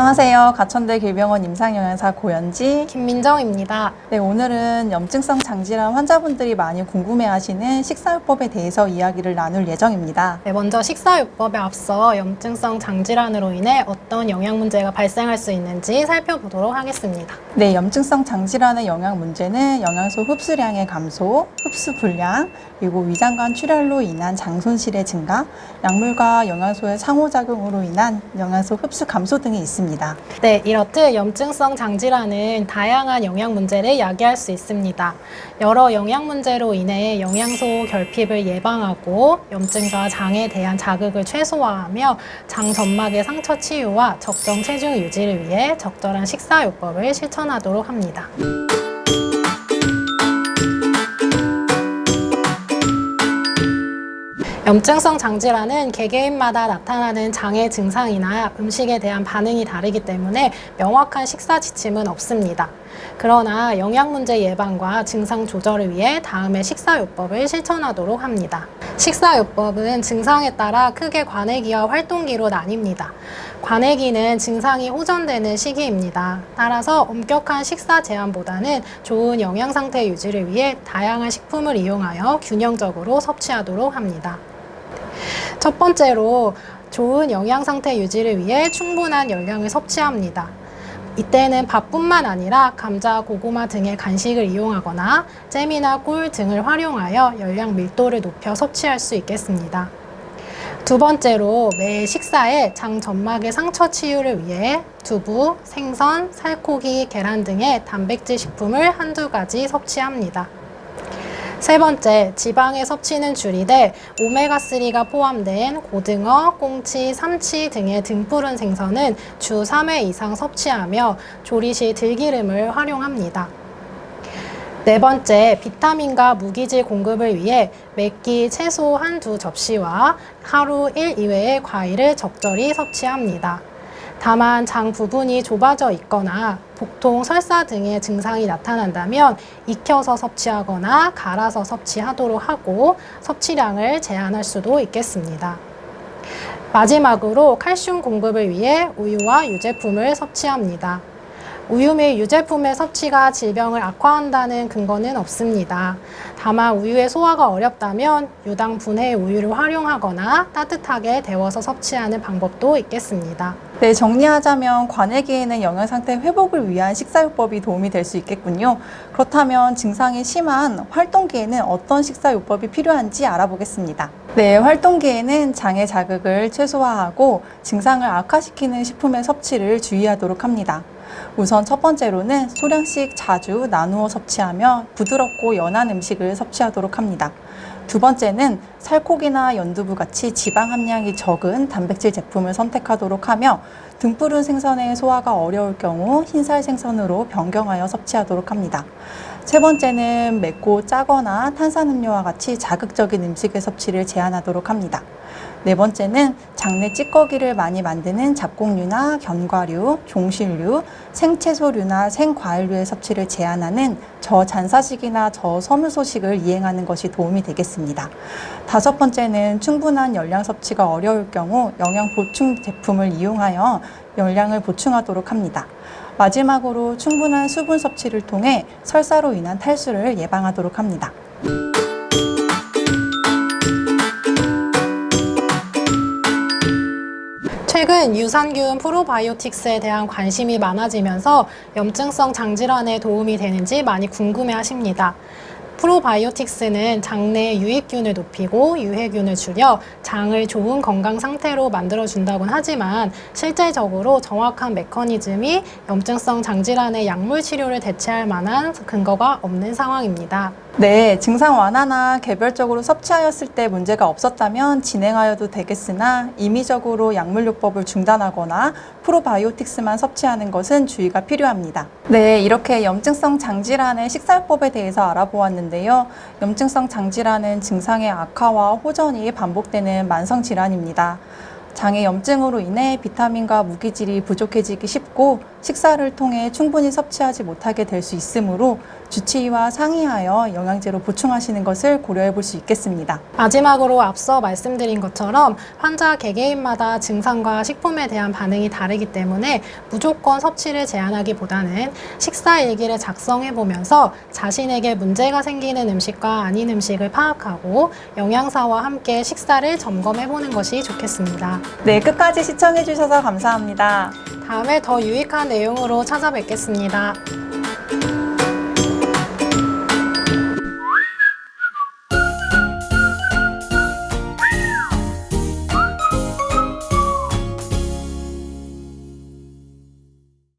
안녕하세요. 가천대 길병원 임상영양사 고연지 김민정입니다. 네, 오늘은 염증성 장질환 환자분들이 많이 궁금해하시는 식사요법에 대해서 이야기를 나눌 예정입니다. 네, 먼저 식사요법에 앞서 염증성 장질환으로 인해 어떤 영양 문제가 발생할 수 있는지 살펴보도록 하겠습니다. 네, 염증성 장질환의 영양 문제는 영양소 흡수량의 감소, 흡수 불량, 그리고 위장관 출혈로 인한 장 손실의 증가, 약물과 영양소의 상호작용으로 인한 영양소 흡수 감소 등이 있습니다. 네, 이렇듯 염증성 장질환은 다양한 영양 문제를 야기할 수 있습니다. 여러 영양 문제로 인해 영양소 결핍을 예방하고 염증과 장에 대한 자극을 최소화하며 장 점막의 상처 치유와 적정 체중 유지를 위해 적절한 식사요법을 실천하도록 합니다. 염증성 장질환은 개개인마다 나타나는 장의 증상이나 음식에 대한 반응이 다르기 때문에 명확한 식사 지침은 없습니다. 그러나 영양 문제 예방과 증상 조절을 위해 다음의 식사요법을 실천하도록 합니다. 식사요법은 증상에 따라 크게 관해기와 활동기로 나뉩니다. 관해기는 증상이 호전되는 시기입니다. 따라서 엄격한 식사 제한보다는 좋은 영양 상태 유지를 위해 다양한 식품을 이용하여 균형적으로 섭취하도록 합니다. 첫 번째로 좋은 영양 상태 유지를 위해 충분한 열량을 섭취합니다. 이때는 밥뿐만 아니라 감자, 고구마 등의 간식을 이용하거나 잼이나 꿀 등을 활용하여 열량 밀도를 높여 섭취할 수 있겠습니다. 두 번째로 매일 식사에 장 점막의 상처 치유를 위해 두부, 생선, 살코기, 계란 등의 단백질 식품을 한두 가지 섭취합니다. 세 번째, 지방의 섭취는 줄이되 오메가3가 포함된 고등어, 꽁치, 삼치 등의 등푸른 생선은 주 3회 이상 섭취하며 조리 시 들기름을 활용합니다. 네 번째, 비타민과 무기질 공급을 위해 매끼 채소 한두 접시와 하루 1 이외의 과일을 적절히 섭취합니다. 다만 장 부분이 좁아져 있거나 복통, 설사 등의 증상이 나타난다면 익혀서 섭취하거나 갈아서 섭취하도록 하고 섭취량을 제한할 수도 있겠습니다. 마지막으로 칼슘 공급을 위해 우유와 유제품을 섭취합니다. 우유 및 유제품의 섭취가 질병을 악화한다는 근거는 없습니다. 다만 우유의 소화가 어렵다면 유당 분해 우유를 활용하거나 따뜻하게 데워서 섭취하는 방법도 있겠습니다. 네, 정리하자면 관해기에는 영양 상태 회복을 위한 식사요법이 도움이 될 수 있겠군요. 그렇다면 증상이 심한 활동기에는 어떤 식사요법이 필요한지 알아보겠습니다. 네, 활동기에는 장의 자극을 최소화하고 증상을 악화시키는 식품의 섭취를 주의하도록 합니다. 우선 첫 번째로는 소량씩 자주 나누어 섭취하며 부드럽고 연한 음식을 섭취하도록 합니다. 두 번째는 살코기나 연두부 같이 지방 함량이 적은 단백질 제품을 선택하도록 하며 등푸른 생선의 소화가 어려울 경우 흰살 생선으로 변경하여 섭취하도록 합니다. 세 번째는 맵고 짜거나 탄산음료와 같이 자극적인 음식의 섭취를 제한하도록 합니다. 네 번째는 장내 찌꺼기를 많이 만드는 잡곡류나 견과류, 종실류, 생채소류나 생과일류의 섭취를 제한하는 저잔사식이나 저섬유소식을 이행하는 것이 도움이 되겠습니다. 다섯 번째는 충분한 열량 섭취가 어려울 경우 영양 보충 제품을 이용하여 열량을 보충하도록 합니다. 마지막으로 충분한 수분 섭취를 통해 설사로 인한 탈수를 예방하도록 합니다. 최근 유산균 프로바이오틱스에 대한 관심이 많아지면서 염증성 장질환에 도움이 되는지 많이 궁금해 하십니다. 프로바이오틱스는 장내 유익균을 높이고 유해균을 줄여 장을 좋은 건강 상태로 만들어준다곤 하지만 실제적으로 정확한 메커니즘이 염증성 장질환의 약물 치료를 대체할 만한 근거가 없는 상황입니다. 네, 증상 완화나 개별적으로 섭취하였을 때 문제가 없었다면 진행하여도 되겠으나 임의적으로 약물요법을 중단하거나 프로바이오틱스만 섭취하는 것은 주의가 필요합니다. 네, 이렇게 염증성 장질환의 식사요법에 대해서 알아보았는데요. 염증성 장질환은 증상의 악화와 호전이 반복되는 만성질환입니다. 장의 염증으로 인해 비타민과 무기질이 부족해지기 쉽고 식사를 통해 충분히 섭취하지 못하게 될 수 있으므로 주치의와 상의하여 영양제로 보충하시는 것을 고려해 볼 수 있겠습니다. 마지막으로 앞서 말씀드린 것처럼 환자 개개인마다 증상과 식품에 대한 반응이 다르기 때문에 무조건 섭취를 제한하기보다는 식사 일기를 작성해 보면서 자신에게 문제가 생기는 음식과 아닌 음식을 파악하고 영양사와 함께 식사를 점검해 보는 것이 좋겠습니다. 네, 끝까지 시청해 주셔서 감사합니다. 다음에 더 유익한 내용으로 찾아뵙겠습니다.